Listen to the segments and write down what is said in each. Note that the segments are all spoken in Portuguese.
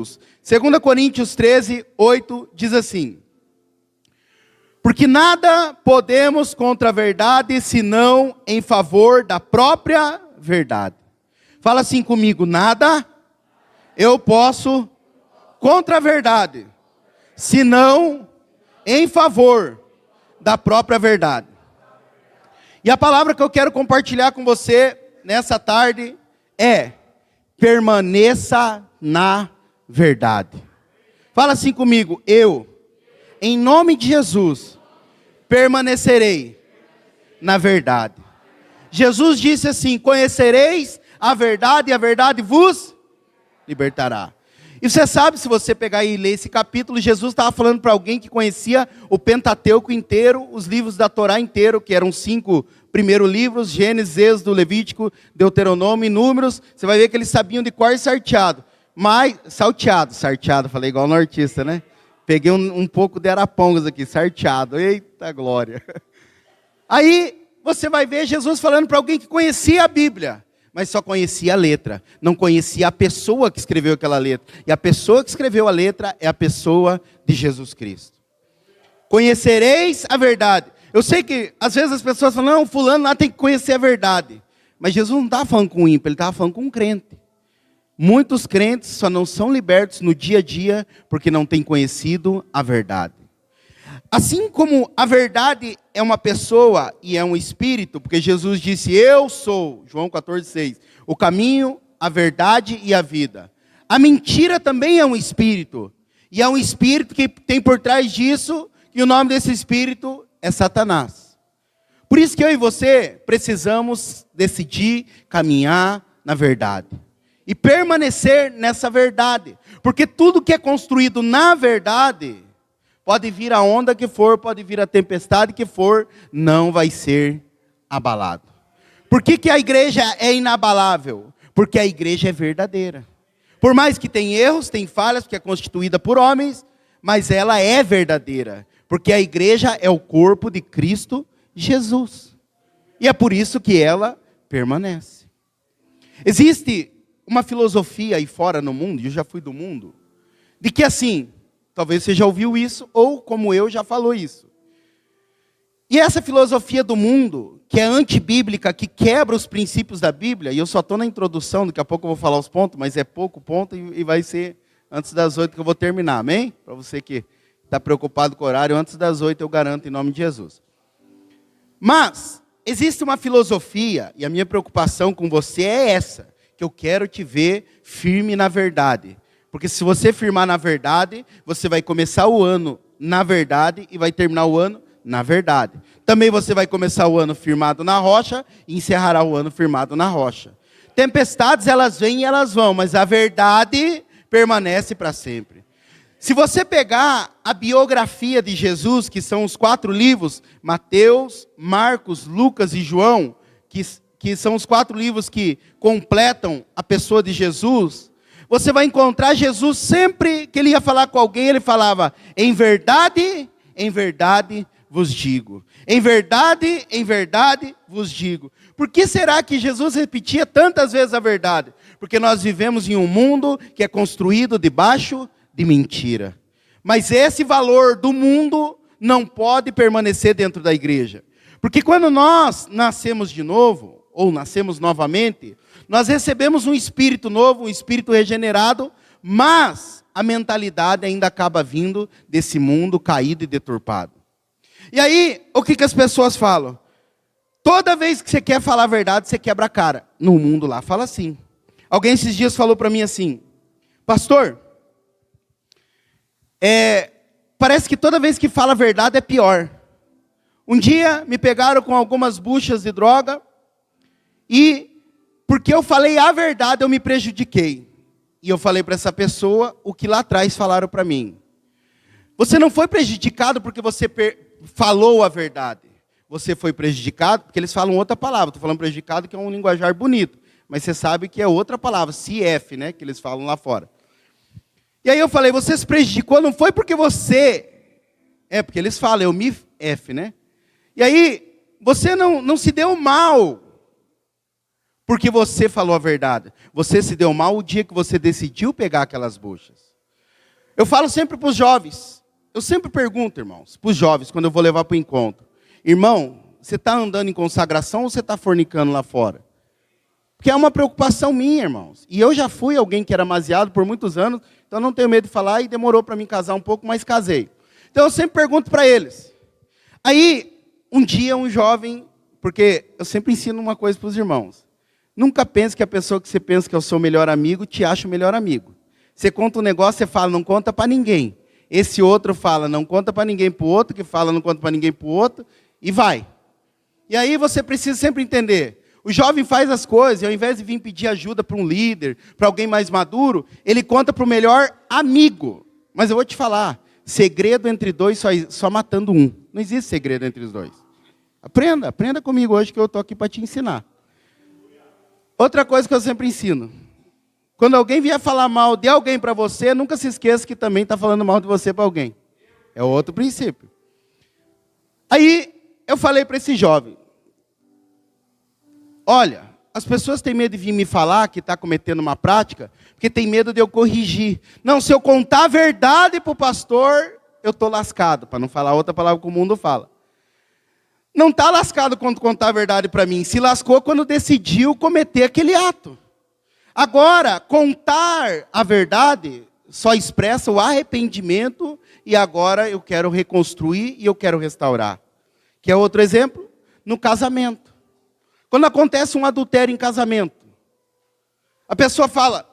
2 Coríntios 13, 8 diz assim: porque nada podemos contra a verdade, senão em favor da própria verdade. Fala assim comigo: nada eu posso contra a verdade, senão em favor da própria verdade. E a palavra que eu quero compartilhar com você nessa tarde é: permaneça na verdade. Fala assim comigo: eu, em nome de Jesus, permanecerei na verdade. Jesus disse assim: conhecereis a verdade e a verdade vos libertará. E você sabe, se você pegar e ler esse capítulo, Jesus estava falando para alguém que conhecia o Pentateuco inteiro, os livros da Torá inteiro, que eram 5 primeiros livros, Gênesis, Êxodo, Levítico, Deuteronômio e Números. Você vai ver que eles sabiam de cor salteado. Mas, sarteado, falei igual nortista, né? Peguei um pouco de Arapongas aqui, sarteado, eita glória. Aí, você vai ver Jesus falando para alguém que conhecia a Bíblia, mas só conhecia a letra, não conhecia a pessoa que escreveu aquela letra. E a pessoa que escreveu a letra é a pessoa de Jesus Cristo. Conhecereis a verdade. Eu sei que às vezes as pessoas falam: não, fulano lá tem que conhecer a verdade. Mas Jesus não estava falando com um ímpio, ele estava falando com um crente. Muitos crentes só não são libertos no dia a dia porque não têm conhecido a verdade. Assim como a verdade é uma pessoa e é um espírito, porque Jesus disse: eu sou, João 14,6, o caminho, a verdade e a vida. A mentira também é um espírito, e é um espírito que tem por trás disso, e o nome desse espírito é Satanás. Por isso que eu e você precisamos decidir caminhar na verdade e permanecer nessa verdade, porque tudo que é construído na verdade, pode vir a onda que for, pode vir a tempestade que for, não vai ser abalado. Por que a igreja é inabalável? Porque a igreja é verdadeira. Por mais que tenha erros, tem falhas, porque é constituída por homens, mas ela é verdadeira. Porque a igreja é o corpo de Cristo Jesus. E é por isso que ela permanece. Existe uma filosofia aí fora no mundo, e eu já fui do mundo, de que assim, talvez você já ouviu isso, ou como eu já falou isso. E essa filosofia do mundo, que é antibíblica, que quebra os princípios da Bíblia, e eu só estou na introdução, daqui a pouco eu vou falar os pontos, mas é pouco ponto e vai ser antes das 8 que eu vou terminar, amém? Para você que está preocupado com o horário, antes das 8 eu garanto em nome de Jesus. Mas, existe uma filosofia, e a minha preocupação com você é essa, que eu quero te ver firme na verdade. Porque se você firmar na verdade, você vai começar o ano na verdade e vai terminar o ano na verdade. Também você vai começar o ano firmado na rocha e encerrará o ano firmado na rocha. Tempestades, elas vêm e elas vão, mas a verdade permanece para sempre. Se você pegar a biografia de Jesus, que são os 4 livros, Mateus, Marcos, Lucas e João, que são os 4 livros que completam a pessoa de Jesus, você vai encontrar Jesus sempre que ele ia falar com alguém, ele falava: em verdade vos digo. Em verdade vos digo. Por que será que Jesus repetia tantas vezes a verdade? Porque nós vivemos em um mundo que é construído debaixo de mentira. Mas esse valor do mundo não pode permanecer dentro da igreja. Porque quando nós nascemos de novo, ou nascemos novamente, nós recebemos um espírito novo, um espírito regenerado, mas a mentalidade ainda acaba vindo desse mundo caído e deturpado. E aí, o que as pessoas falam? Toda vez que você quer falar a verdade, você quebra a cara. No mundo lá fala assim. Alguém esses dias falou para mim assim: pastor, parece que toda vez que fala a verdade é pior. Um dia me pegaram com algumas buchas de droga, e porque eu falei a verdade, eu me prejudiquei. E eu falei para essa pessoa o que lá atrás falaram para mim. Você não foi prejudicado porque você falou a verdade. Você foi prejudicado porque eles falam outra palavra. Estou falando prejudicado, que é um linguajar bonito. Mas você sabe que é outra palavra, CF, né? Que eles falam lá fora. E aí eu falei: você se prejudicou, não foi porque você... porque eles falam, eu me F, né? E aí, você não se deu mal porque você falou a verdade. Você se deu mal o dia que você decidiu pegar aquelas buchas. Eu falo sempre para os jovens, eu sempre pergunto, irmãos, para os jovens, quando eu vou levar para o encontro: irmão, você está andando em consagração ou você está fornicando lá fora? Porque é uma preocupação minha, irmãos. E eu já fui alguém que era amaziado por muitos anos, então não tenho medo de falar, e demorou para mim casar um pouco, mas casei. Então eu sempre pergunto para eles. Aí, um dia um jovem, porque eu sempre ensino uma coisa para os irmãos: nunca pense que a pessoa que você pensa que é o seu melhor amigo te acha o melhor amigo. Você conta um negócio, você fala, não conta para ninguém. Esse outro fala, não conta para ninguém para o outro, que fala, não conta para ninguém para o outro, e vai. E aí você precisa sempre entender: o jovem faz as coisas, e ao invés de vir pedir ajuda para um líder, para alguém mais maduro, ele conta para o melhor amigo. Mas eu vou te falar, segredo entre dois só matando um. Não existe segredo entre os dois. Aprenda comigo hoje que eu estou aqui para te ensinar. Outra coisa que eu sempre ensino: quando alguém vier falar mal de alguém para você, nunca se esqueça que também está falando mal de você para alguém. É outro princípio. Aí eu falei para esse jovem: olha, as pessoas têm medo de vir me falar que está cometendo uma prática, porque tem medo de eu corrigir. Não, se eu contar a verdade para o pastor, eu estou lascado, para não falar outra palavra que o mundo fala. Não está lascado quando contar a verdade para mim, se lascou quando decidiu cometer aquele ato. Agora, contar a verdade só expressa o arrependimento, e agora eu quero reconstruir e eu quero restaurar. Quer outro exemplo? No casamento. Quando acontece um adultério em casamento, a pessoa fala,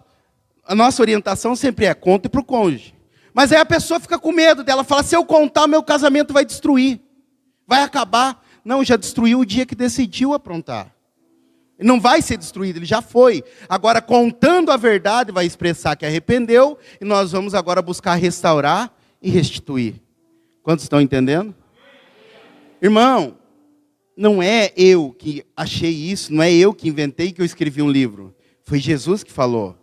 a nossa orientação sempre é: conte para o cônjuge. Mas aí a pessoa fica com medo dela, fala: se eu contar, meu casamento vai destruir, vai acabar. Não, já destruiu o dia que decidiu aprontar. Ele não vai ser destruído, ele já foi. Agora, contando a verdade, vai expressar que arrependeu, e nós vamos agora buscar restaurar e restituir. Quantos estão entendendo? Irmão, não é eu que achei isso, não é eu que inventei, que eu escrevi um livro. Foi Jesus que falou: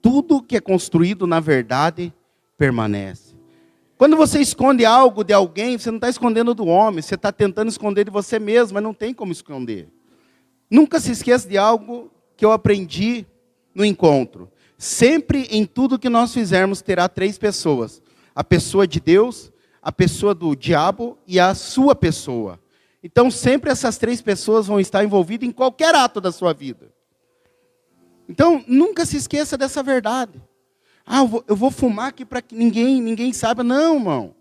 tudo que é construído na verdade permanece. Quando você esconde algo de alguém, você não está escondendo do homem, você está tentando esconder de você mesmo, mas não tem como esconder. Nunca se esqueça de algo que eu aprendi no encontro: sempre em tudo que nós fizermos terá 3 pessoas: a pessoa de Deus, a pessoa do diabo e a sua pessoa. Então sempre essas 3 pessoas vão estar envolvidas em qualquer ato da sua vida. Então nunca se esqueça dessa verdade. Ah, eu vou fumar aqui para que ninguém saiba. Não, irmão.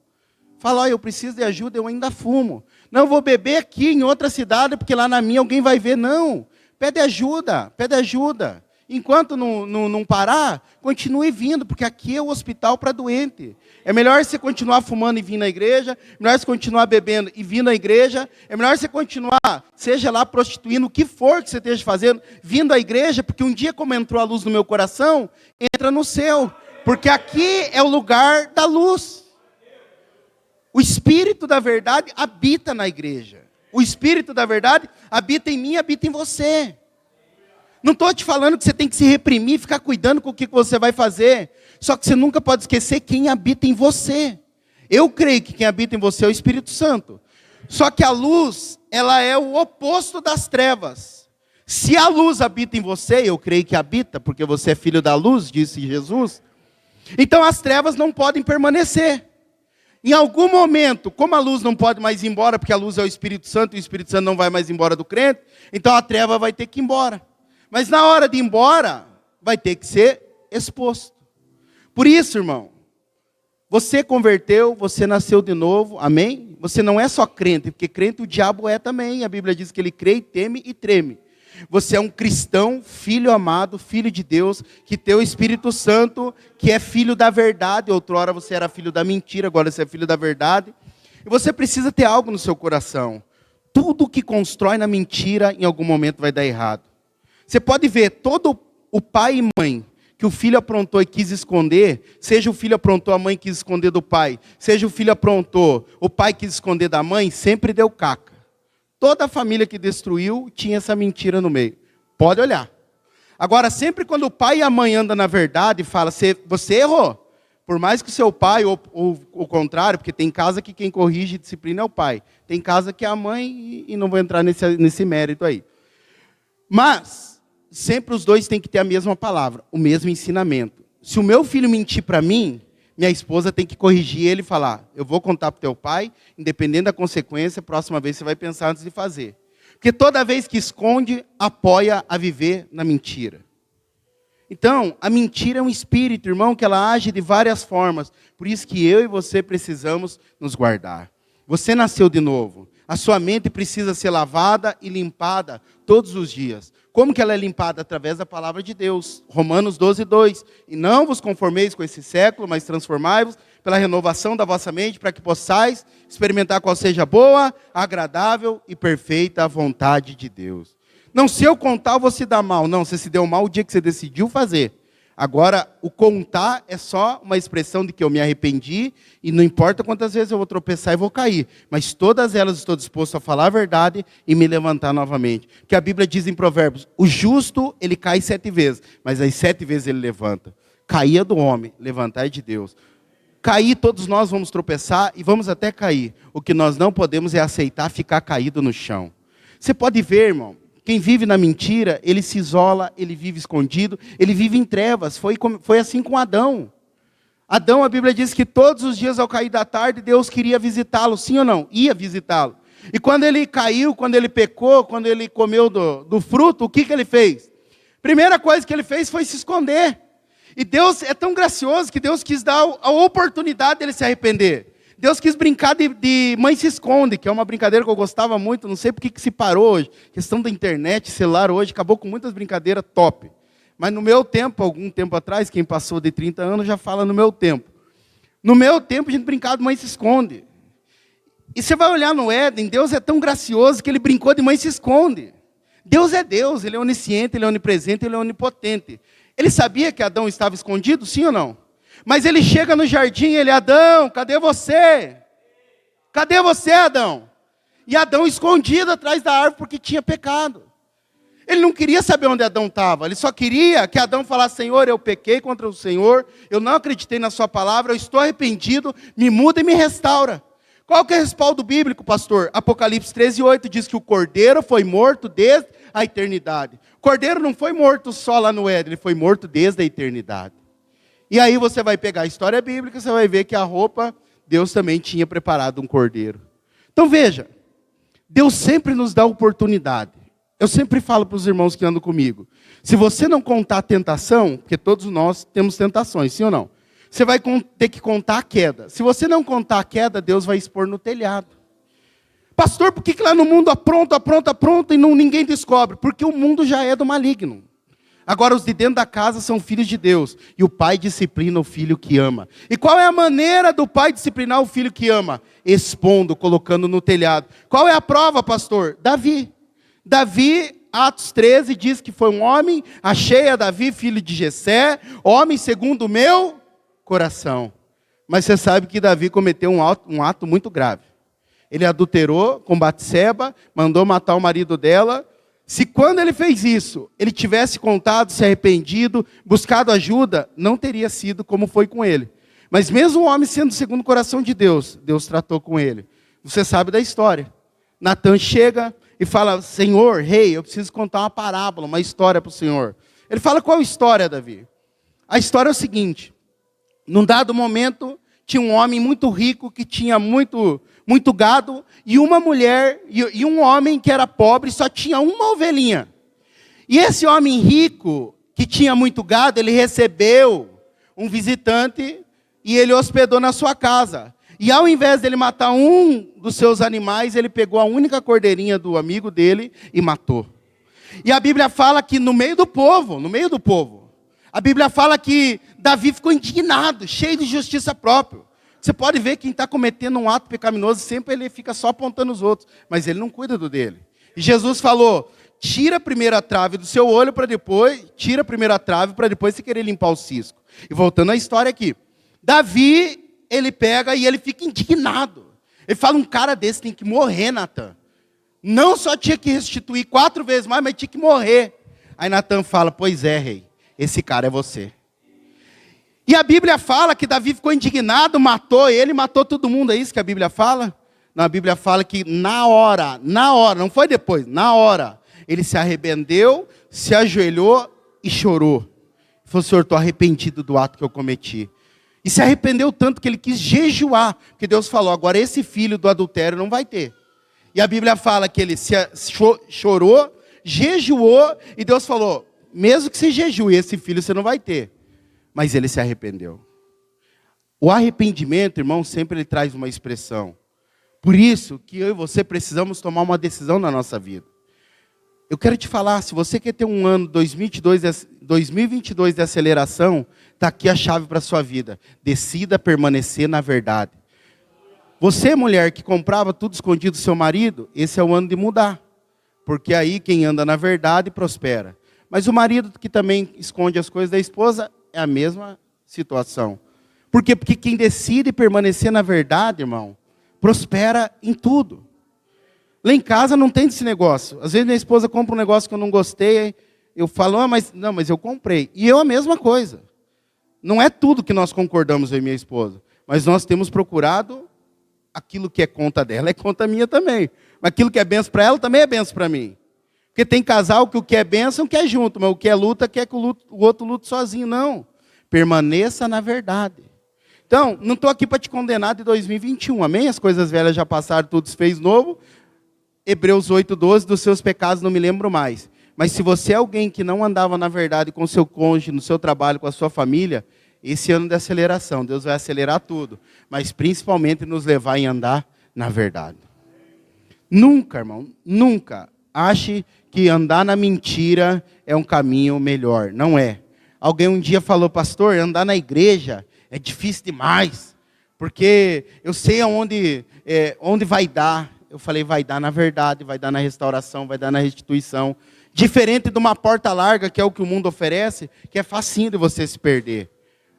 Fala: eu preciso de ajuda, eu ainda fumo. Não, eu vou beber aqui em outra cidade, porque lá na minha alguém vai ver. Não, pede ajuda, pede ajuda. Enquanto não parar, continue vindo, porque aqui é o hospital para doente. É melhor você continuar fumando e vir na igreja, é melhor você continuar bebendo e vir na igreja, é melhor você continuar, seja lá prostituindo, o que for que você esteja fazendo, vindo à igreja, porque um dia, como entrou a luz no meu coração, entra no seu, porque aqui é o lugar da luz. O Espírito da verdade habita na igreja. O Espírito da verdade habita em mim, habita em você. Não estou te falando que você tem que se reprimir, ficar cuidando com o que você vai fazer. Só que você nunca pode esquecer quem habita em você. Eu creio que quem habita em você é o Espírito Santo. Só que a luz, ela é o oposto das trevas. Se a luz habita em você, eu creio que habita, porque você é filho da luz, disse Jesus. Então as trevas não podem permanecer. Em algum momento, como a luz não pode mais ir embora, porque a luz é o Espírito Santo, e o Espírito Santo não vai mais embora do crente, então a treva vai ter que ir embora. Mas na hora de ir embora, vai ter que ser exposto. Por isso, irmão, você converteu, você nasceu de novo, amém? Você não é só crente, porque crente o diabo é também. A Bíblia diz que ele crê e teme e treme. Você é um cristão, filho amado, filho de Deus, que tem o Espírito Santo, que é filho da verdade. Outrora você era filho da mentira, agora você é filho da verdade. E você precisa ter algo no seu coração. Tudo que constrói na mentira, em algum momento vai dar errado. Você pode ver, todo o pai e mãe que o filho aprontou e quis esconder, seja o filho aprontou, a mãe quis esconder do pai, seja o filho aprontou, o pai quis esconder da mãe, sempre deu caca. Toda a família que destruiu tinha essa mentira no meio. Pode olhar. Agora, sempre quando o pai e a mãe andam na verdade e falam: você errou. Por mais que o seu pai, ou o contrário, porque tem casa que quem corrige e disciplina é o pai. Tem casa que é a mãe, e não vou entrar nesse mérito aí. Mas sempre os dois têm que ter a mesma palavra, o mesmo ensinamento. Se o meu filho mentir para mim, minha esposa tem que corrigir ele e falar, eu vou contar para o teu pai, independente da consequência, próxima vez você vai pensar antes de fazer. Porque toda vez que esconde, apoia a viver na mentira. Então, a mentira é um espírito, irmão, que ela age de várias formas. Por isso que eu e você precisamos nos guardar. Você nasceu de novo. A sua mente precisa ser lavada e limpada todos os dias. Como que ela é limpada? Através da palavra de Deus. Romanos 12:2. E não vos conformeis com esse século, mas transformai-vos pela renovação da vossa mente, para que possais experimentar qual seja a boa, agradável e perfeita vontade de Deus. Não, se eu contar, eu vou se dar mal. Não, você se deu mal o dia que você decidiu fazer. Agora, o contar é só uma expressão de que eu me arrependi, e não importa quantas vezes eu vou tropeçar e vou cair, mas todas elas estou disposto a falar a verdade e me levantar novamente. Porque a Bíblia diz em Provérbios, o justo, ele cai 7 vezes, mas as 7 vezes ele levanta. Cair é do homem, levantar é de Deus. Cair, todos nós vamos tropeçar e vamos até cair. O que nós não podemos é aceitar ficar caído no chão. Você pode ver, irmão, quem vive na mentira, ele se isola, ele vive escondido, ele vive em trevas. Foi assim com Adão. Adão, a Bíblia diz que todos os dias ao cair da tarde, Deus queria visitá-lo, sim ou não? Ia visitá-lo. E quando ele caiu, quando ele pecou, quando ele comeu do fruto, o que ele fez? Primeira coisa que ele fez foi se esconder. E Deus é tão gracioso que Deus quis dar a oportunidade dele se arrepender. Deus quis brincar de mãe se esconde, que é uma brincadeira que eu gostava muito, não sei por que se parou hoje. A questão da internet, celular hoje, acabou com muitas brincadeiras top. Mas no meu tempo, algum tempo atrás, quem passou de 30 anos já fala no meu tempo. No meu tempo a gente brincava de mãe se esconde. E você vai olhar no Éden, Deus é tão gracioso que ele brincou de mãe se esconde. Deus é Deus, ele é onisciente, ele é onipresente, ele é onipotente. Ele sabia que Adão estava escondido, sim ou não? Mas ele chega no jardim e ele, Adão, cadê você? Cadê você, Adão? E Adão escondido atrás da árvore porque tinha pecado. Ele não queria saber onde Adão estava, ele só queria que Adão falasse, Senhor, eu pequei contra o Senhor, eu não acreditei na sua palavra, eu estou arrependido, me muda e me restaura. Qual que é o respaldo bíblico, pastor? Apocalipse 13:8 diz que o cordeiro foi morto desde a eternidade. O cordeiro não foi morto só lá no Éden, ele foi morto desde a eternidade. E aí você vai pegar a história bíblica, você vai ver que a roupa, Deus também tinha preparado um cordeiro. Então veja, Deus sempre nos dá oportunidade. Eu sempre falo para os irmãos que andam comigo, se você não contar a tentação, porque todos nós temos tentações, sim ou não? Você vai ter que contar a queda. Se você não contar a queda, Deus vai expor no telhado. Pastor, por que lá no mundo apronta e ninguém descobre? Porque o mundo já é do maligno. Agora os de dentro da casa são filhos de Deus. E o pai disciplina o filho que ama. E qual é a maneira do pai disciplinar o filho que ama? Expondo, colocando no telhado. Qual é a prova, pastor? Davi. Davi, Atos 13, diz que foi um homem, achei a Davi, filho de Jessé, homem segundo o meu coração. Mas você sabe que Davi cometeu um ato muito grave. Ele adulterou com Batseba, mandou matar o marido dela. Se quando ele fez isso, ele tivesse contado, se arrependido, buscado ajuda, não teria sido como foi com ele. Mas mesmo o homem sendo segundo o coração de Deus, Deus tratou com ele. Você sabe da história. Natan chega e fala, Senhor, rei, eu preciso contar uma parábola, uma história para o Senhor. Ele fala, qual história, Davi? A história é o seguinte, num dado momento, tinha um homem muito rico, que tinha muito gado, e uma mulher, e um homem que era pobre, só tinha uma ovelhinha. E esse homem rico, que tinha muito gado, ele recebeu um visitante, e ele hospedou na sua casa. E ao invés dele matar um dos seus animais, ele pegou a única cordeirinha do amigo dele e matou. E a Bíblia fala que no meio do povo, a Bíblia fala que Davi ficou indignado, cheio de justiça própria. Você pode ver que quem está cometendo um ato pecaminoso, sempre ele fica só apontando os outros, mas ele não cuida do dele. E Jesus falou, tira a primeira trave do seu olho tira a primeira trave para depois você querer limpar o cisco. E voltando à história aqui, Davi, ele pega e ele fica indignado. Ele fala, um cara desse tem que morrer, Natan. Não só tinha que restituir 4 vezes mais, mas tinha que morrer. Aí Natan fala, pois é, rei, esse cara é você. E a Bíblia fala que Davi ficou indignado, matou ele, matou todo mundo. É isso que a Bíblia fala? Não, a Bíblia fala que na hora, não foi depois, na hora, ele se arrependeu, se ajoelhou e chorou. Ele falou, Senhor, estou arrependido do ato que eu cometi. E se arrependeu tanto que ele quis jejuar. Porque Deus falou, agora esse filho do adultério não vai ter. E a Bíblia fala que ele chorou, jejuou, e Deus falou, mesmo que você jejue, esse filho você não vai ter. Mas ele se arrependeu. O arrependimento, irmão, sempre ele traz uma expressão. Por isso que eu e você precisamos tomar uma decisão na nossa vida. Eu quero te falar, se você quer ter um ano 2022 de aceleração, está aqui a chave para a sua vida. Decida permanecer na verdade. Você, mulher, que comprava tudo escondido do seu marido, esse é o ano de mudar. Porque aí quem anda na verdade prospera. Mas o marido que também esconde as coisas da esposa, é a mesma situação. Por quê? Porque quem decide permanecer na verdade, irmão, prospera em tudo. Lá em casa não tem esse negócio. Às vezes minha esposa compra um negócio que eu não gostei, eu falo, mas eu comprei. E eu a mesma coisa. Não é tudo que nós concordamos, eu e minha esposa. Mas nós temos procurado aquilo que é conta dela, é conta minha também. Mas aquilo que é benção para ela, também é benção para mim. Porque tem casal que o que é bênção quer junto, mas o que é luta quer que o outro lute sozinho. Não. Permaneça na verdade. Então, não estou aqui para te condenar de 2021, amém? As coisas velhas já passaram, tudo se fez novo. Hebreus 8:12, dos seus pecados não me lembro mais. Mas se você é alguém que não andava na verdade com o seu cônjuge, no seu trabalho, com a sua família, esse ano de aceleração, Deus vai acelerar tudo. Mas principalmente nos levar em andar na verdade. Nunca, irmão, nunca ache que andar na mentira é um caminho melhor. Não é. Alguém um dia falou, pastor, andar na igreja é difícil demais. Porque eu sei onde vai dar. Eu falei, vai dar na verdade, vai dar na restauração, vai dar na restituição. Diferente de uma porta larga, que é o que o mundo oferece, que é facinho de você se perder.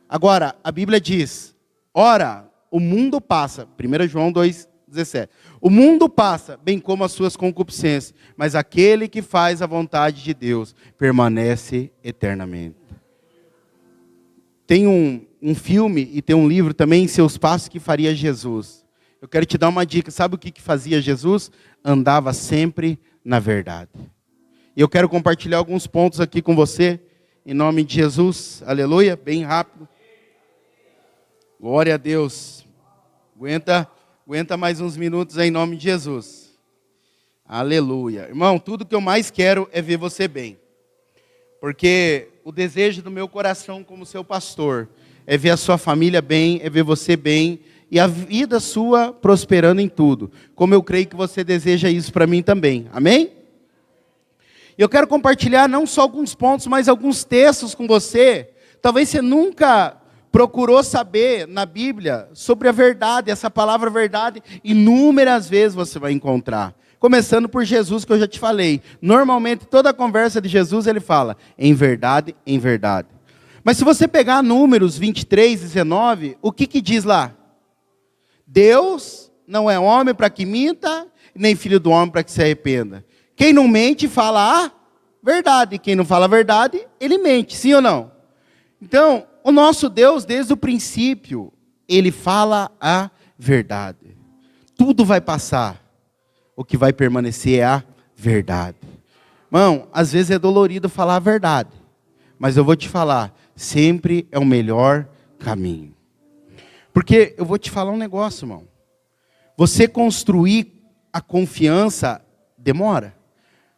Agora, a Bíblia diz, ora, o mundo passa, 1 João 2,17. O mundo passa, bem como as suas concupiscências, mas aquele que faz a vontade de Deus permanece eternamente. Tem um filme e tem um livro também, Seus Passos que Faria Jesus. Eu quero te dar uma dica. Sabe o que fazia Jesus? Andava sempre na verdade. E eu quero compartilhar alguns pontos aqui com você. Em nome de Jesus. Aleluia. Bem rápido. Glória a Deus. Aguenta mais uns minutos aí, em nome de Jesus. Aleluia. Irmão, tudo que eu mais quero é ver você bem. Porque o desejo do meu coração como seu pastor é ver a sua família bem, é ver você bem, e a vida sua prosperando em tudo. Como eu creio que você deseja isso para mim também. Amém? E eu quero compartilhar não só alguns pontos, mas alguns textos com você. Talvez você nunca procurou saber na Bíblia sobre a verdade, essa palavra verdade, inúmeras vezes você vai encontrar. Começando por Jesus, que eu já te falei. Normalmente, toda a conversa de Jesus, ele fala, em verdade, em verdade. Mas se você pegar Números 23:19, o que diz lá? Deus não é homem para que minta, nem filho do homem para que se arrependa. Quem não mente, fala a verdade. Quem não fala a verdade, ele mente, sim ou não? Então, o nosso Deus, desde o princípio, ele fala a verdade. Tudo vai passar. O que vai permanecer é a verdade. Irmão, às vezes é dolorido falar a verdade. Mas eu vou te falar, sempre é o melhor caminho. Porque eu vou te falar um negócio, irmão. Você construir a confiança demora.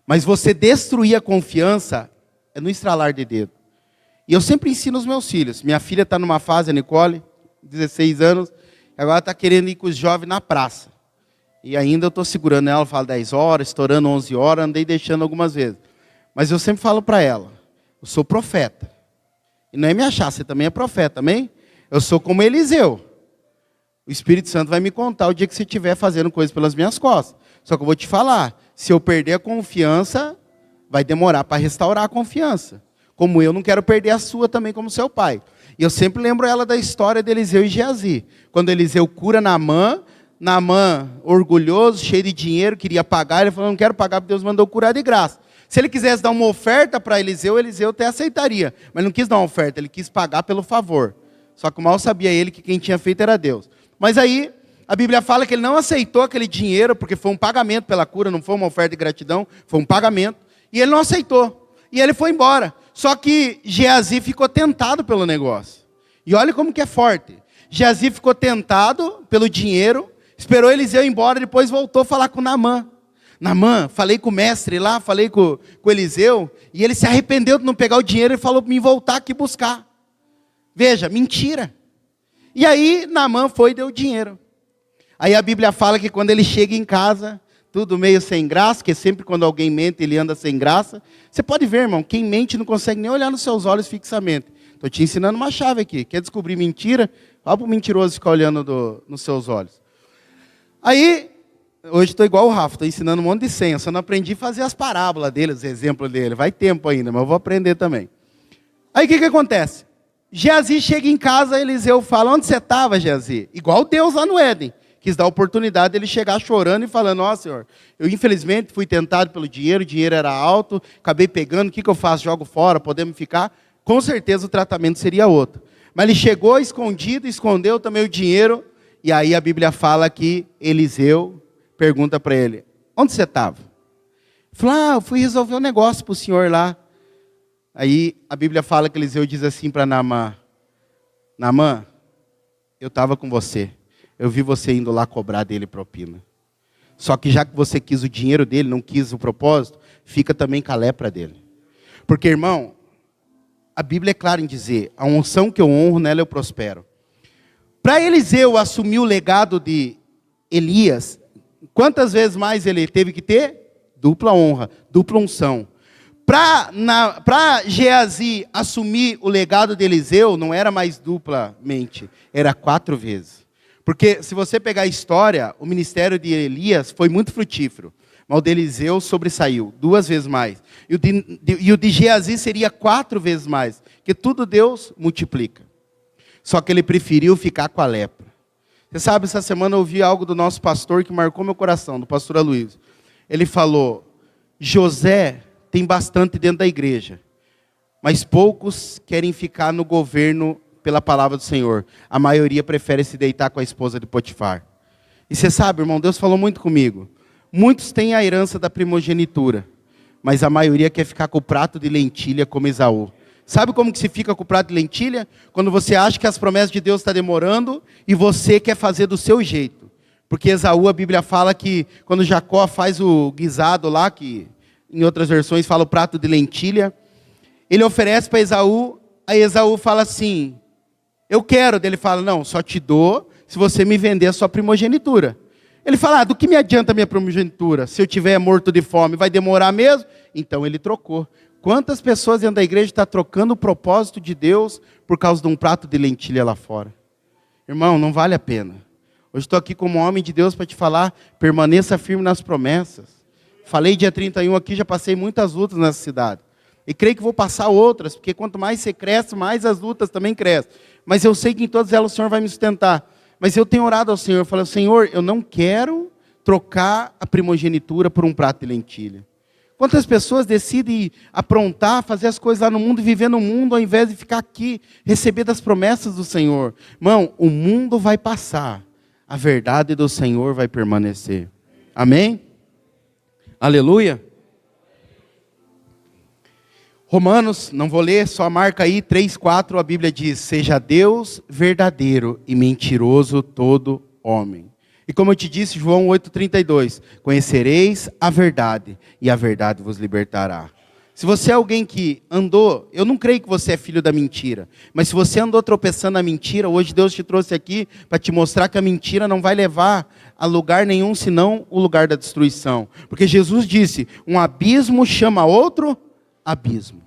Mas você destruir a confiança é no estralar de dedo. E eu sempre ensino os meus filhos. Minha filha está numa fase, a Nicole, 16 anos, agora está querendo ir com os jovens na praça. E ainda eu estou segurando ela, falo 10 horas, estourando 11 horas, andei deixando algumas vezes. Mas eu sempre falo para ela, eu sou profeta. E não é me achar, você também é profeta, amém? Eu sou como Eliseu. O Espírito Santo vai me contar o dia que você estiver fazendo coisas pelas minhas costas. Só que eu vou te falar, se eu perder a confiança, vai demorar para restaurar a confiança. Como eu não quero perder a sua também como seu pai. E eu sempre lembro ela da história de Eliseu e Geazi. Quando Eliseu cura Naamã, orgulhoso, cheio de dinheiro, queria pagar, ele falou, não quero pagar, porque Deus mandou curar de graça. Se ele quisesse dar uma oferta para Eliseu, Eliseu até aceitaria. Mas não quis dar uma oferta, ele quis pagar pelo favor. Só que mal sabia ele que quem tinha feito era Deus. Mas aí, a Bíblia fala que ele não aceitou aquele dinheiro, porque foi um pagamento pela cura, não foi uma oferta de gratidão, foi um pagamento. E ele não aceitou. E ele foi embora. Só que Geazi ficou tentado pelo negócio. E olha como que é forte. Geazi ficou tentado pelo dinheiro, esperou Eliseu ir embora, depois voltou a falar com Naamã. Naamã, falei com o mestre lá, falei com Eliseu, e ele se arrependeu de não pegar o dinheiro e falou para mim voltar aqui buscar. Veja, mentira. E aí Naamã foi e deu o dinheiro. Aí a Bíblia fala que quando ele chega em casa, tudo meio sem graça, porque sempre quando alguém mente, ele anda sem graça. Você pode ver, irmão, quem mente não consegue nem olhar nos seus olhos fixamente. Estou te ensinando uma chave aqui. Quer descobrir mentira? Olha para o mentiroso ficar olhando nos seus olhos. Aí, hoje estou igual o Rafa, estou ensinando um monte de senha. Só não aprendi a fazer as parábolas dele, os exemplos dele. Vai tempo ainda, mas eu vou aprender também. Aí o que acontece? Geazi chega em casa, Eliseu fala, onde você estava, Geazi? Igual Deus lá no Éden. Quis dar a oportunidade dele chegar chorando e falando, ó Senhor, eu infelizmente fui tentado pelo dinheiro, o dinheiro era alto, acabei pegando, o que eu faço? Jogo fora, podemos ficar? Com certeza o tratamento seria outro. Mas ele chegou escondido, escondeu também o dinheiro, e aí a Bíblia fala que Eliseu pergunta para ele, onde você estava? Ele falou, eu fui resolver um negócio para o senhor lá. Aí a Bíblia fala que Eliseu diz assim para Naamã, Naamã, eu estava com você. Eu vi você indo lá cobrar dele propina. Só que já que você quis o dinheiro dele, não quis o propósito, fica também com a lepra dele. Porque, irmão, a Bíblia é clara em dizer, a unção que eu honro, nela eu prospero. Para Eliseu assumir o legado de Elias, quantas vezes mais ele teve que ter? Dupla honra, dupla unção. Para Geazi assumir o legado de Eliseu, não era mais duplamente, era 4 vezes. Porque se você pegar a história, o ministério de Elias foi muito frutífero. Mas o de Eliseu sobressaiu 2 vezes mais. E o de Geazi seria 4 vezes mais. Porque tudo Deus multiplica. Só que ele preferiu ficar com a lepra. Você sabe, essa semana eu ouvi algo do nosso pastor que marcou meu coração, do pastor Aloysio. Ele falou, José tem bastante dentro da igreja. Mas poucos querem ficar no governo pela palavra do Senhor. A maioria prefere se deitar com a esposa de Potifar. E você sabe, irmão, Deus falou muito comigo. Muitos têm a herança da primogenitura, mas a maioria quer ficar com o prato de lentilha como Esaú. Sabe como que se fica com o prato de lentilha? Quando você acha que as promessas de Deus estão demorando e você quer fazer do seu jeito. Porque Esaú, a Bíblia fala que quando Jacó faz o guisado lá, que em outras versões fala o prato de lentilha, ele oferece para Esaú, aí Esaú fala assim, eu quero, ele fala, não, só te dou se você me vender a sua primogenitura. Ele fala, do que me adianta a minha primogenitura? Se eu estiver morto de fome, vai demorar mesmo? Então ele trocou. Quantas pessoas dentro da igreja estão trocando o propósito de Deus por causa de um prato de lentilha lá fora? Irmão, não vale a pena. Hoje estou aqui como homem de Deus para te falar, permaneça firme nas promessas. Falei dia 31 aqui, já passei muitas lutas nessa cidade. E creio que vou passar outras, porque quanto mais você cresce, mais as lutas também crescem. Mas eu sei que em todas elas o Senhor vai me sustentar. Mas eu tenho orado ao Senhor, eu falei, Senhor, eu não quero trocar a primogenitura por um prato de lentilha. Quantas pessoas decidem aprontar, fazer as coisas lá no mundo e viver no mundo, ao invés de ficar aqui, receber das promessas do Senhor? Irmão, o mundo vai passar, a verdade do Senhor vai permanecer. Amém? Aleluia? Romanos, não vou ler, só marca aí, 3:4, a Bíblia diz, seja Deus verdadeiro e mentiroso todo homem. E como eu te disse, João 8:32, conhecereis a verdade e a verdade vos libertará. Se você é alguém que andou, eu não creio que você é filho da mentira, mas se você andou tropeçando na mentira, hoje Deus te trouxe aqui para te mostrar que a mentira não vai levar a lugar nenhum, senão o lugar da destruição. Porque Jesus disse, um abismo chama outro abismo.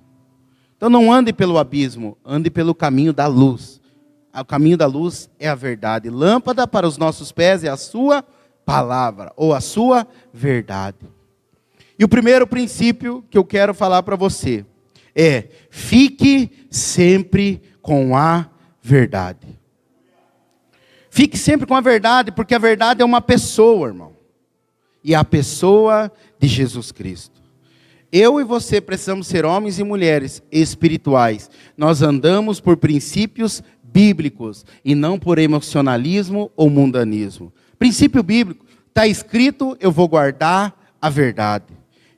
Então não ande pelo abismo, ande pelo caminho da luz. O caminho da luz é a verdade. Lâmpada para os nossos pés é a sua palavra, ou a sua verdade. E o primeiro princípio que eu quero falar para você é, fique sempre com a verdade. Fique sempre com a verdade, porque a verdade é uma pessoa, irmão. E é a pessoa de Jesus Cristo. Eu e você precisamos ser homens e mulheres espirituais. Nós andamos por princípios bíblicos e não por emocionalismo ou mundanismo. Princípio bíblico, está escrito, eu vou guardar a verdade.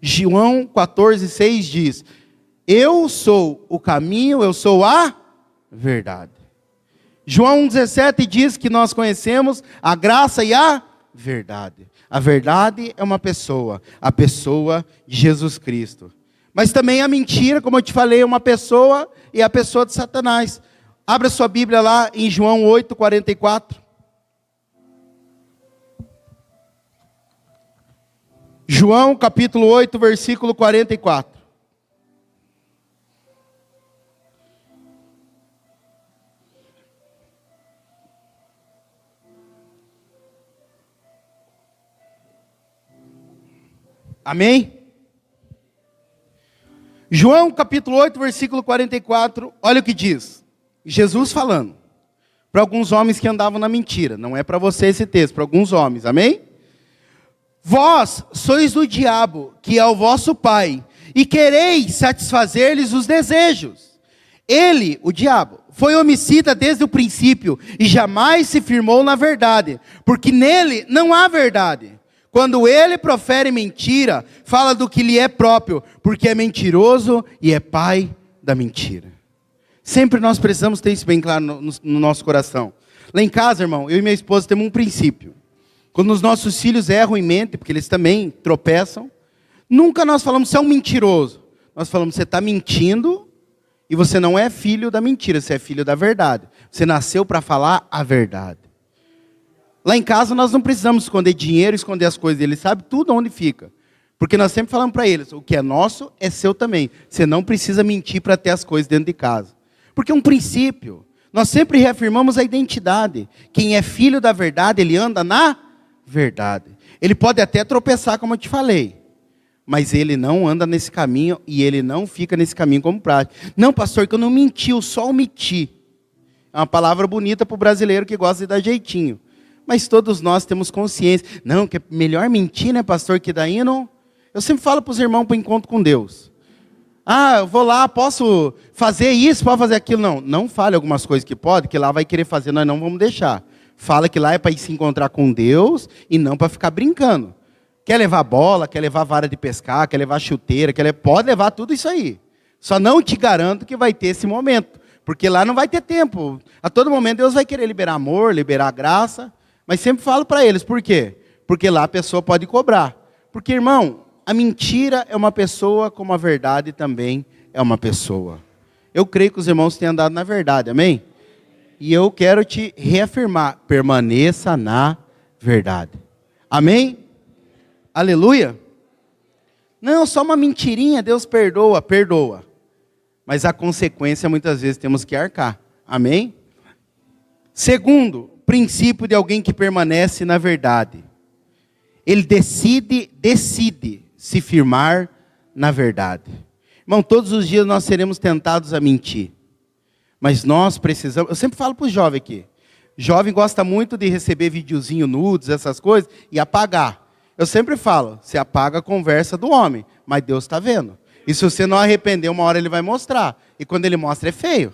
João 14:6 diz, eu sou o caminho, eu sou a verdade. João 1,17 diz que nós conhecemos a graça e a verdade. A verdade é uma pessoa, a pessoa de Jesus Cristo. Mas também a mentira, como eu te falei, é uma pessoa e a pessoa de Satanás. Abra sua Bíblia lá em João 8,44. João capítulo 8, versículo 44. Amém? João capítulo 8, versículo 44, olha o que diz. Jesus falando para alguns homens que andavam na mentira. Não é para você esse texto, para alguns homens, amém? Vós sois do diabo, que é o vosso pai, e quereis satisfazer-lhes os desejos. Ele, o diabo, foi homicida desde o princípio, e jamais se firmou na verdade, porque nele não há verdade. Quando ele profere mentira, fala do que lhe é próprio, porque é mentiroso e é pai da mentira. Sempre nós precisamos ter isso bem claro no nosso coração. Lá em casa, irmão, eu e minha esposa temos um princípio. Quando os nossos filhos erram em mente, porque eles também tropeçam, nunca nós falamos, você é um mentiroso. Nós falamos, você está mentindo e você não é filho da mentira, você é filho da verdade. Você nasceu para falar a verdade. Lá em casa nós não precisamos esconder dinheiro, esconder as coisas dele, sabe tudo onde fica. Porque nós sempre falamos para eles, o que é nosso é seu também. Você não precisa mentir para ter as coisas dentro de casa. Porque é um princípio. Nós sempre reafirmamos a identidade. Quem é filho da verdade, ele anda na verdade. Ele pode até tropeçar, como eu te falei. Mas ele não anda nesse caminho e ele não fica nesse caminho como prática. Não, pastor, que eu não menti, eu só omiti. É uma palavra bonita para o brasileiro que gosta de dar jeitinho. Mas todos nós temos consciência. Não, que é melhor mentir, né, pastor, que daí não... Eu sempre falo para os irmãos para o encontro com Deus. Ah, eu vou lá, posso fazer isso, posso fazer aquilo. Não, não fale algumas coisas que pode, que lá vai querer fazer, nós não vamos deixar. Fala que lá é para ir se encontrar com Deus e não para ficar brincando. Quer levar bola, quer levar vara de pescar, quer levar chuteira, pode levar tudo isso aí. Só não te garanto que vai ter esse momento. Porque lá não vai ter tempo. A todo momento Deus vai querer liberar amor, liberar graça. Mas sempre falo para eles, por quê? Porque lá a pessoa pode cobrar. Porque, irmão, a mentira é uma pessoa, como a verdade também é uma pessoa. Eu creio que os irmãos têm andado na verdade, amém? E eu quero te reafirmar, permaneça na verdade. Amém? Aleluia? Não, só uma mentirinha, Deus perdoa, perdoa. Mas a consequência muitas vezes temos que arcar. Amém? Segundo, princípio de alguém que permanece na verdade. Ele decide se firmar na verdade. Irmão, todos os dias nós seremos tentados a mentir. Mas nós precisamos... Eu sempre falo para os jovens aqui. Jovem gosta muito de receber videozinho nudes, essas coisas, e apagar. Eu sempre falo, você apaga a conversa do homem, mas Deus está vendo. E se você não arrepender, uma hora ele vai mostrar. E quando ele mostra é feio.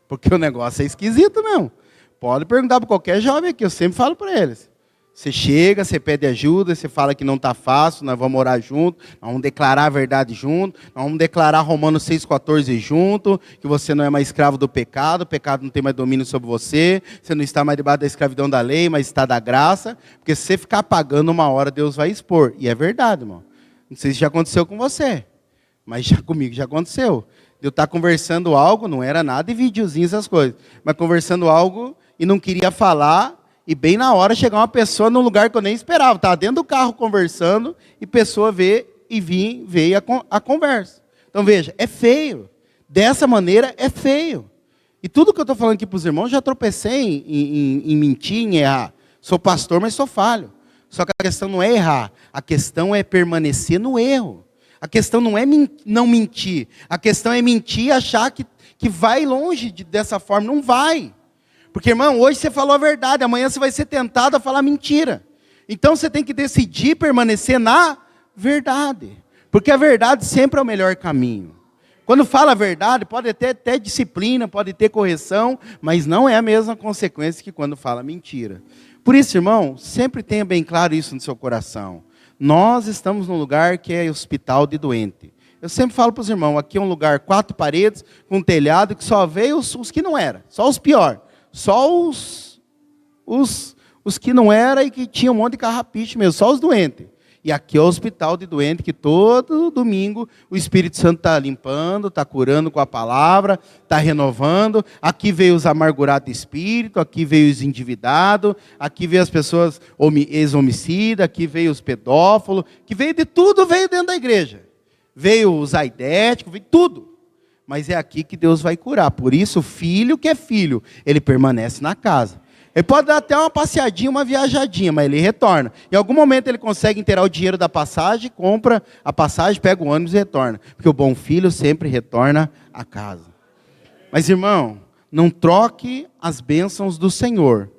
Porque o negócio é esquisito mesmo. Pode perguntar para qualquer jovem aqui, eu sempre falo para eles. Você chega, você pede ajuda, você fala que não está fácil, nós vamos orar junto, nós vamos declarar a verdade junto, nós vamos declarar Romanos 6,14 junto, que você não é mais escravo do pecado, o pecado não tem mais domínio sobre você, você não está mais debaixo da escravidão da lei, mas está da graça, porque se você ficar pagando uma hora, Deus vai expor. E é verdade, irmão. Não sei se já aconteceu com você, mas já comigo já aconteceu. Eu estar conversando algo, não era nada de videozinho, essas coisas, mas conversando algo e não queria falar, e bem na hora chegar uma pessoa num lugar que eu nem esperava. Estava dentro do carro conversando, e pessoa veio a conversa. Então veja, é feio. Dessa maneira é feio. E tudo que eu estou falando aqui para os irmãos, já tropecei em mentir, em errar. Sou pastor, mas sou falho. Só que a questão não é errar, a questão é permanecer no erro. A questão não é não mentir, a questão é mentir e achar que vai longe dessa forma. Não vai. Porque, irmão, hoje você falou a verdade, amanhã você vai ser tentado a falar mentira. Então você tem que decidir permanecer na verdade. Porque a verdade sempre é o melhor caminho. Quando fala a verdade, pode ter até disciplina, pode ter correção, mas não é a mesma consequência que quando fala mentira. Por isso, irmão, sempre tenha bem claro isso no seu coração. Nós estamos num lugar que é hospital de doente. Eu sempre falo para os irmãos, aqui é um lugar 4 paredes, com um telhado, que só veio os que não eram, só os piores. só os que não eram e que tinham um monte de carrapiche mesmo, só os doentes. E aqui é o hospital de doente que todo domingo o Espírito Santo está limpando, está curando com a palavra, está renovando. Aqui veio os amargurados de espírito, aqui veio os endividados, aqui veio as pessoas ex-homicidas, aqui veio os pedófilos, que veio de tudo, veio dentro da igreja. Veio os aidéticos, veio tudo. Mas é aqui que Deus vai curar. Por isso, o filho que é filho, ele permanece na casa. Ele pode dar até uma passeadinha, uma viajadinha, mas ele retorna. Em algum momento ele consegue inteirar o dinheiro da passagem, compra a passagem, pega o ônibus e retorna. Porque o bom filho sempre retorna a casa. Mas, irmão, não troque as bênçãos do Senhor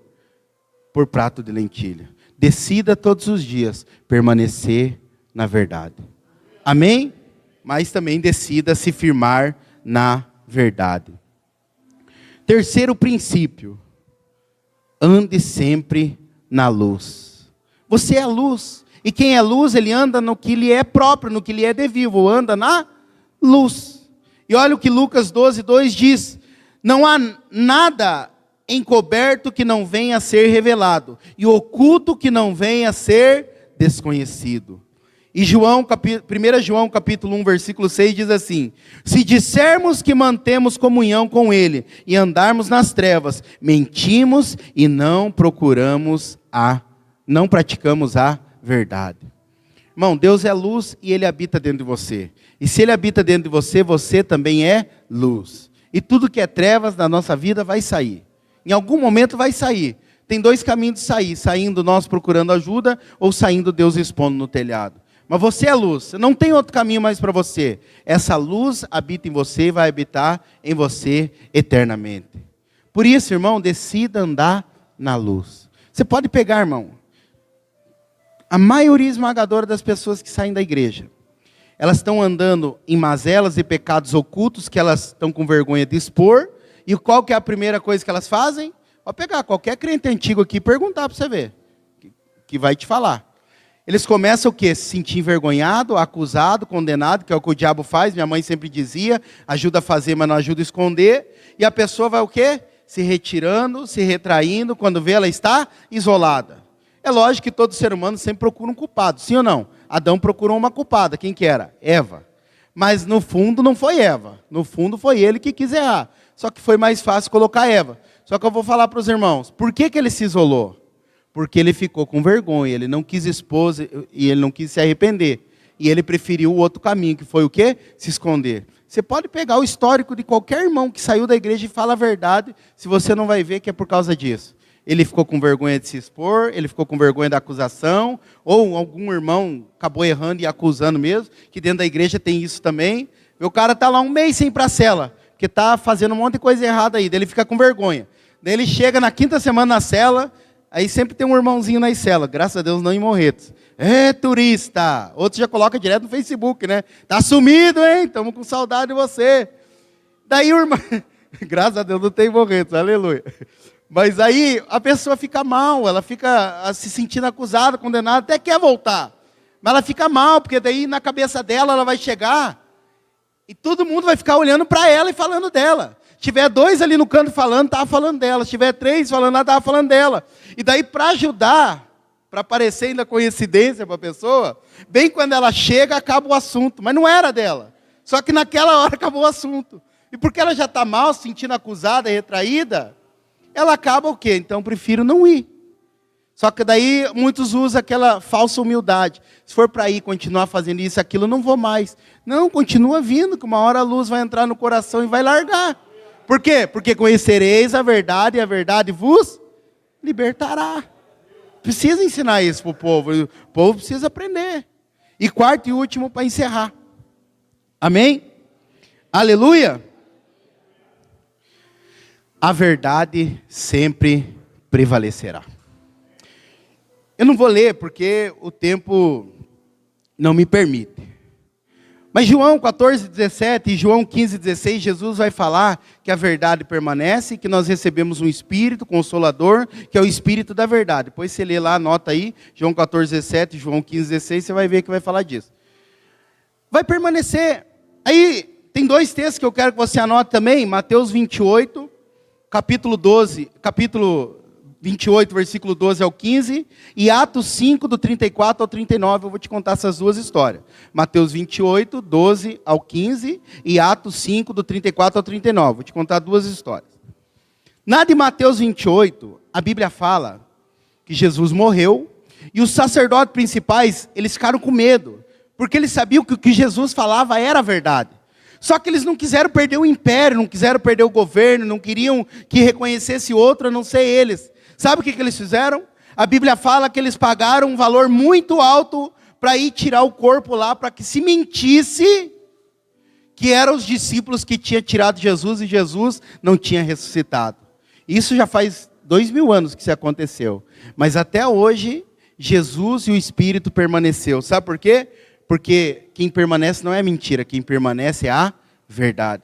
por prato de lentilha. Decida todos os dias permanecer na verdade. Amém? Mas também decida se firmar na verdade. Terceiro princípio. Ande sempre na luz. Você é a luz. E quem é luz, ele anda no que lhe é próprio, no que lhe é devido. Anda na luz. E olha o que Lucas 12:2 diz. Não há nada encoberto que não venha a ser revelado. E oculto que não venha a ser desconhecido. E 1 João capítulo 1, versículo 6 diz assim: se dissermos que mantemos comunhão com Ele e andarmos nas trevas, mentimos e não praticamos a verdade. Irmão, Deus é luz e Ele habita dentro de você. E se Ele habita dentro de você, você também é luz. E tudo que é trevas na nossa vida vai sair. Em algum momento vai sair. Tem dois caminhos de sair: saindo nós procurando ajuda ou saindo Deus expondo no telhado. Mas você é luz, não tem outro caminho mais para você. Essa luz habita em você e vai habitar em você eternamente. Por isso, irmão, decida andar na luz. Você pode pegar, irmão, a maioria esmagadora das pessoas que saem da igreja, elas estão andando em mazelas e pecados ocultos que elas estão com vergonha de expor. E qual que é a primeira coisa que elas fazem? Pode pegar qualquer crente antigo aqui e perguntar para você ver, que vai te falar. Eles começam o quê? Se sentir envergonhado, acusado, condenado, que é o que o diabo faz. Minha mãe sempre dizia, ajuda a fazer, mas não ajuda a esconder. E a pessoa vai o quê? Se retirando, se retraindo. Quando vê, ela está isolada. É lógico que todo ser humano sempre procura um culpado, sim ou não? Adão procurou uma culpada. Quem que era? Eva. Mas no fundo não foi Eva. No fundo foi ele que quis errar. Só que foi mais fácil colocar Eva. Só que eu vou falar para os irmãos. Por que ele se isolou? Porque ele ficou com vergonha, ele não quis expor e ele não quis se arrepender. E ele preferiu o outro caminho, que foi o quê? Se esconder. Você pode pegar o histórico de qualquer irmão que saiu da igreja e fala a verdade, se você não vai ver que é por causa disso. Ele ficou com vergonha de se expor, ele ficou com vergonha da acusação, ou algum irmão acabou errando e acusando mesmo, que dentro da igreja tem isso também. O cara está lá um mês sem ir para a cela, porque está fazendo um monte de coisa errada aí, daí ele fica com vergonha. Daí ele chega na 5ª semana na cela. Aí sempre tem um irmãozinho na cela, graças a Deus não em Morretes. É turista! Outro já coloca direto no Facebook, né? Tá sumido, hein? Estamos com saudade de você. Daí o irmão, graças a Deus não tem Morretes, aleluia. Mas aí a pessoa fica mal, ela fica se sentindo acusada, condenada, até quer voltar. Mas ela fica mal, porque daí na cabeça dela ela vai chegar e todo mundo vai ficar olhando para ela e falando dela. Se tiver 2 ali no canto falando, estava falando dela. Se tiver 3 falando, estava falando dela. E daí, para ajudar, para parecer ainda coincidência para a pessoa, bem quando ela chega, acaba o assunto. Mas não era dela. Só que naquela hora acabou o assunto. E porque ela já está mal, se sentindo acusada, retraída, ela acaba o quê? Então, prefiro não ir. Só que daí, muitos usam aquela falsa humildade. Se for para ir, continuar fazendo isso, aquilo, não vou mais. Não, continua vindo, que uma hora a luz vai entrar no coração e vai largar. Por quê? Porque conhecereis a verdade e a verdade vos libertará. Precisa ensinar isso para o povo. O povo precisa aprender. E quarto e último para encerrar. Amém? Aleluia? A verdade sempre prevalecerá. Eu não vou ler porque o tempo não me permite. Mas João 14:17 e João 15:16, Jesus vai falar que a verdade permanece, que nós recebemos um Espírito Consolador, que é o Espírito da verdade. Depois você lê lá, anota aí, João 14:17, João 15:16, você vai ver que vai falar disso. Vai permanecer. Aí tem 2 textos que eu quero que você anote também, Mateus 28, capítulo 12, capítulo 28, versículo 12 ao 15, e Atos 5, do 34 ao 39, eu vou te contar essas duas histórias. Mateus 28, 12 ao 15, e Atos 5, do 34 ao 39, vou te contar duas histórias. Na de Mateus 28, a Bíblia fala que Jesus morreu, e os sacerdotes principais, eles ficaram com medo, porque eles sabiam que o que Jesus falava era verdade. Só que eles não quiseram perder o império, não quiseram perder o governo, não queriam que reconhecesse outro a não ser eles. Sabe o que eles fizeram? A Bíblia fala que eles pagaram um valor muito alto para ir tirar o corpo lá, para que se mentisse que eram os discípulos que tinham tirado Jesus e Jesus não tinha ressuscitado. Isso já faz 2000 anos que isso aconteceu. Mas até hoje, Jesus e o Espírito permaneceu. Sabe por quê? Porque quem permanece não é mentira, quem permanece é a verdade.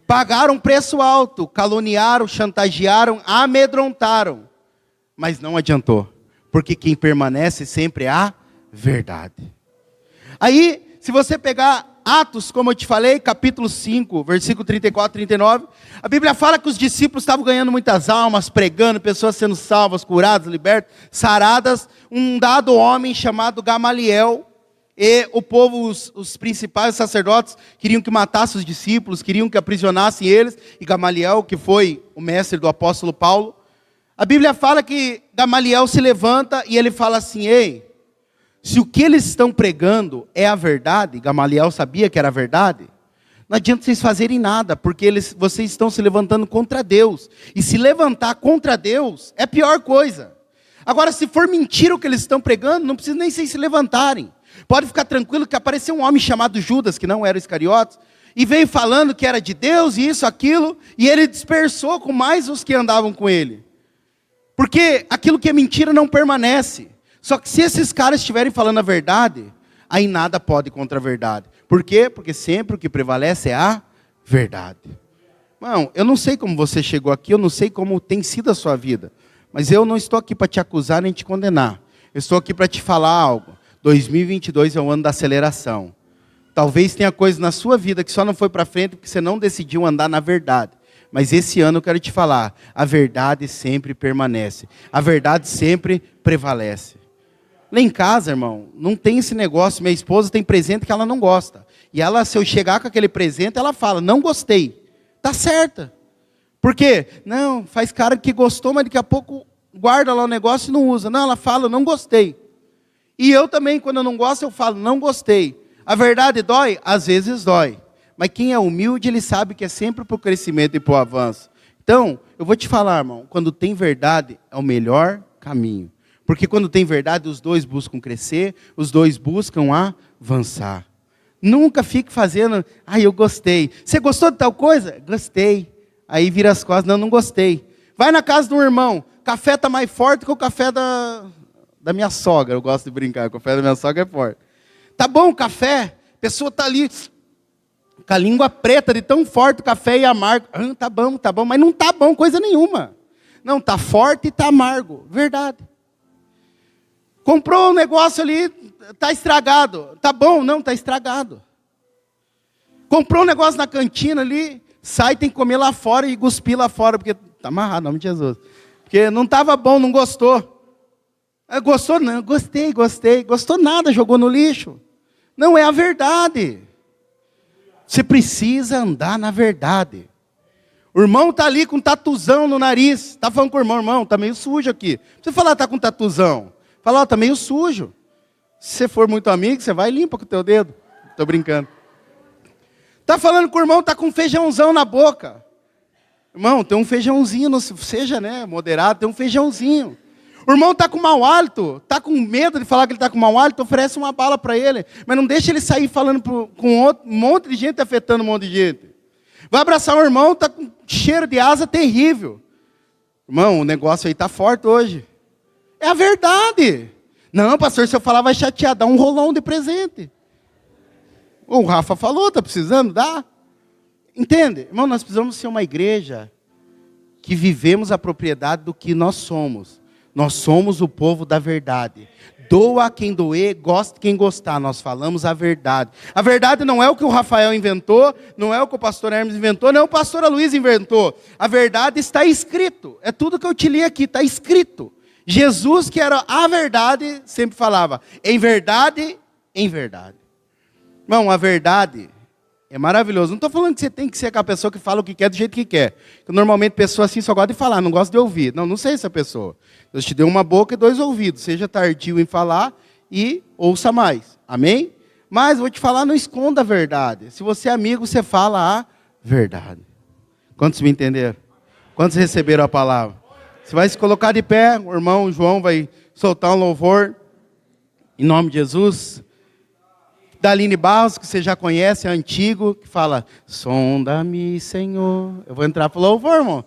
Pagaram um preço alto, caluniaram, chantagearam, amedrontaram. Mas não adiantou, porque quem permanece sempre é a verdade. Aí, se você pegar Atos, como eu te falei, capítulo 5, versículo 34 e 39, a Bíblia fala que os discípulos estavam ganhando muitas almas, pregando, pessoas sendo salvas, curadas, libertas, saradas. Um dado homem chamado Gamaliel, e o povo, os principais sacerdotes, queriam que matasse os discípulos, queriam que aprisionassem eles, e Gamaliel, que foi o mestre do apóstolo Paulo, a Bíblia fala que Gamaliel se levanta e ele fala assim: ei, se o que eles estão pregando é a verdade, Gamaliel sabia que era a verdade, não adianta vocês fazerem nada, porque vocês estão se levantando contra Deus. E se levantar contra Deus é a pior coisa. Agora, se for mentira o que eles estão pregando, não precisa nem vocês se levantarem. Pode ficar tranquilo que apareceu um homem chamado Judas, que não era Iscariotes, e veio falando que era de Deus, e isso, aquilo, e ele dispersou com mais os que andavam com ele. Porque aquilo que é mentira não permanece. Só que se esses caras estiverem falando a verdade, aí nada pode contra a verdade. Por quê? Porque sempre o que prevalece é a verdade. Irmão, eu não sei como você chegou aqui, eu não sei como tem sido a sua vida. Mas eu não estou aqui para te acusar nem te condenar. Eu estou aqui para te falar algo. 2022 é o ano da aceleração. Talvez tenha coisa na sua vida que só não foi para frente porque você não decidiu andar na verdade. Mas esse ano eu quero te falar, a verdade sempre permanece. A verdade sempre prevalece. Lá em casa, irmão, não tem esse negócio. Minha esposa tem presente que ela não gosta. E ela, se eu chegar com aquele presente, ela fala, não gostei. Tá certa. Por quê? Não, faz cara que gostou, mas daqui a pouco guarda lá o negócio e não usa. Não, ela fala, não gostei. E eu também, quando eu não gosto, eu falo, não gostei. A verdade dói? Às vezes dói. Mas quem é humilde, ele sabe que é sempre para o crescimento e para o avanço. Então, eu vou te falar, irmão, quando tem verdade, é o melhor caminho. Porque quando tem verdade, os dois buscam crescer, os dois buscam avançar. Nunca fique fazendo, eu gostei. Você gostou de tal coisa? Gostei. Aí vira as costas, não gostei. Vai na casa de um irmão, café está mais forte que o café da minha sogra. Eu gosto de brincar, o café da minha sogra é forte. Tá bom o café? A pessoa está ali com a língua preta de tão forte o café e amargo. Tá bom, mas não tá bom coisa nenhuma. Não, tá forte e tá amargo. Verdade. Comprou um negócio ali, tá estragado. Tá bom? Não, tá estragado. Comprou um negócio na cantina ali, sai, tem que comer lá fora e cuspir lá fora, porque tá amarrado, em nome de Jesus. Porque não estava bom, não gostou. Gostou? Não, gostei. Gostou nada, jogou no lixo. Não é a verdade. Você precisa andar na verdade. O irmão está ali com tatuzão no nariz. Está falando com o irmão, está meio sujo aqui. Você falar, está com tatuzão. Fala, está meio sujo. Se você for muito amigo, você vai e limpa com o teu dedo. Estou brincando. Está falando com o irmão, está com um feijãozão na boca. Irmão, tem um feijãozinho, não seja moderado, tem um feijãozinho. O irmão está com mau hálito, está com medo de falar que ele está com mau hálito, oferece uma bala para ele. Mas não deixa ele sair falando com um monte de gente, afetando um monte de gente. Vai abraçar um irmão, está com cheiro de asa terrível. Irmão, o negócio aí está forte hoje. É a verdade. Não, pastor, se eu falar vai chatear, dá um rolão de presente. O Rafa falou, está precisando, dá. Entende? Irmão, nós precisamos ser uma igreja que vivemos a propriedade do que nós somos. Nós somos o povo da verdade. Doa a quem doer, goste quem gostar. Nós falamos a verdade. A verdade não é o que o Rafael inventou, não é o que o pastor Hermes inventou, não é o pastor Luiz inventou. A verdade está escrito. É tudo que eu te li aqui, está escrito. Jesus, que era a verdade, sempre falava, em verdade, em verdade. Irmão, a verdade é maravilhoso. Não estou falando que você tem que ser aquela pessoa que fala o que quer do jeito que quer. Porque normalmente pessoa assim só gosta de falar, não gosta de ouvir. Não sei essa pessoa. Deus te deu uma boca e 2 ouvidos. Seja tardio em falar e ouça mais. Amém? Mas vou te falar, não esconda a verdade. Se você é amigo, você fala a verdade. Quantos me entenderam? Quantos receberam a palavra? Você vai se colocar de pé, o irmão João vai soltar um louvor. Em nome de Jesus. Da Aline Barros, que você já conhece, é antigo, que fala, sonda-me, Senhor. Eu vou entrar para o louvor, irmão.